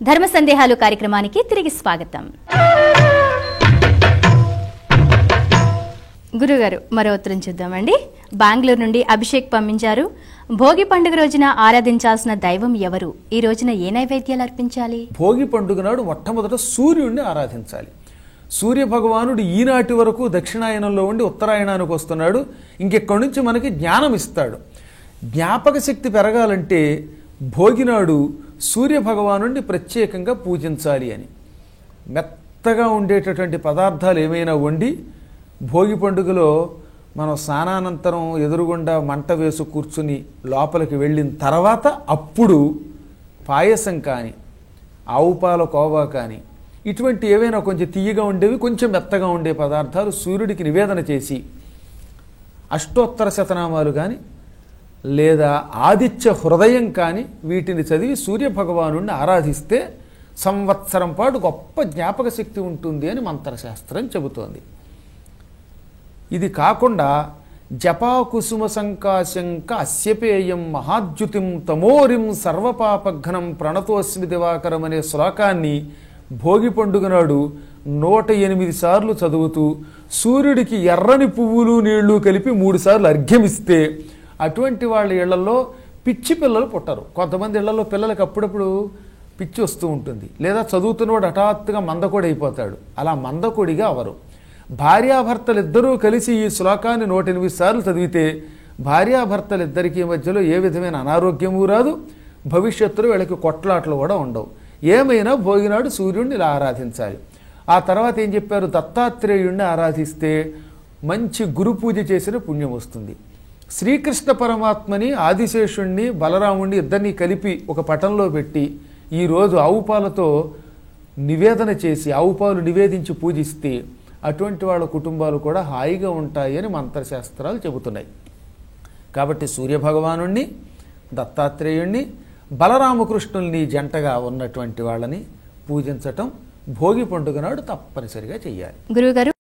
ధర్మ సందేహాలు కార్యక్రమానికి తిరిగి స్వాగతం. గురుగారు, మరో ఉత్తరం చూద్దామండి. బెంగళూరు నుండి అభిషేక్ పంపించారు. భోగి పండుగ రోజున ఆరాధించాల్సిన దైవం ఎవరు? ఈ రోజున ఏ నైవేద్యాలు అర్పించాలి? భోగి పండుగ నాడు మొట్టమొదట సూర్యుడిని ఆరాధించాలి. సూర్య భగవానుడు ఈనాటి వరకు దక్షిణాయనంలో ఉండి ఉత్తరాయణానికి వస్తున్నాడు. ఇంకెక్కడి నుంచి మనకి జ్ఞానం ఇస్తాడు. జ్ఞాపక శక్తి పెరగాలంటే భోగినాడు సూర్య భగవానుడిని ప్రత్యేకంగా పూజించాలి అని మెత్తగా ఉండేటటువంటి పదార్థాలు ఏమైనా వండి భోగి పండుగలో మనం స్నానానంతరం ఎదురుగుండా మంట వేసు కూర్చుని లోపలికి వెళ్ళిన తర్వాత అప్పుడు పాయసం కానీ ఆవు పాల కోవా కానీ ఇటువంటి ఏవైనా కొంచెం తీయగా ఉండేవి, కొంచెం మెత్తగా ఉండే పదార్థాలు సూర్యుడికి నివేదన చేసి అష్టోత్తర శతనామాలు కానీ లేదా ఆదిత్య హృదయం కానీ వీటిని చదివి సూర్యభగవానుడిని ఆరాధిస్తే సంవత్సరం పాటు గొప్ప జ్ఞాపక శక్తి ఉంటుంది అని మంత్రశాస్త్రం చెబుతోంది. ఇది కాకుండా జపాకుసుమ సంకాశంక అస్యపేయం మహాద్యుతిం తమోరిం సర్వపాపఘ్నం ప్రణతోస్మి దివాకరం అనే శ్లోకాన్ని భోగి పండుగ నాడు 108 సార్లు చదువుతూ సూర్యుడికి ఎర్రని పువ్వులు నీళ్లు కలిపి 3 సార్లు అర్ఘ్యమిస్తే అటువంటి వాళ్ళ ఇళ్లలో పిచ్చి పిల్లలు పుట్టరు. కొంతమంది ఇళ్లలో పిల్లలకు అప్పుడప్పుడు పిచ్చి వస్తూ ఉంటుంది, లేదా చదువుతున్నవాడు హఠాత్తుగా మందకొడి అయిపోతాడు. అలా మందకొడిగా అవరు. భార్యాభర్తలిద్దరూ కలిసి ఈ శ్లోకాన్ని 108 సార్లు చదివితే భార్యాభర్తలిద్దరికీ మధ్యలో ఏ విధమైన అనారోగ్యము రాదు, భవిష్యత్తులో వీళ్ళకి కొట్లాట్లు కూడా ఉండవు. ఏమైనా భోగినాడు సూర్యుడిని ఇలా ఆరాధించాలి. ఆ తర్వాత ఏం చెప్పారు? దత్తాత్రేయుడిని ఆరాధిస్తే మంచి గురు పూజ చేసిన పుణ్యం వస్తుంది. శ్రీకృష్ణ పరమాత్మని, ఆదిశేషుణ్ణి, బలరాముణ్ణి ఇద్దరినీ కలిపి ఒక పటంలో పెట్టి ఈరోజు ఆవు పాలతో నివేదన చేసి ఆవు పాలు నివేదించి పూజిస్తే అటువంటి వాళ్ళ కుటుంబాలు కూడా హాయిగా ఉంటాయి అని మంత్రశాస్త్రాలు చెబుతున్నాయి. కాబట్టి సూర్యభగవానుణ్ణి, దత్తాత్రేయుణ్ణి, బలరామకృష్ణుల్ని జంటగా ఉన్నటువంటి వాళ్ళని పూజించటం భోగి పండుగ నాడు తప్పనిసరిగా చెయ్యాలి. గురువుగారు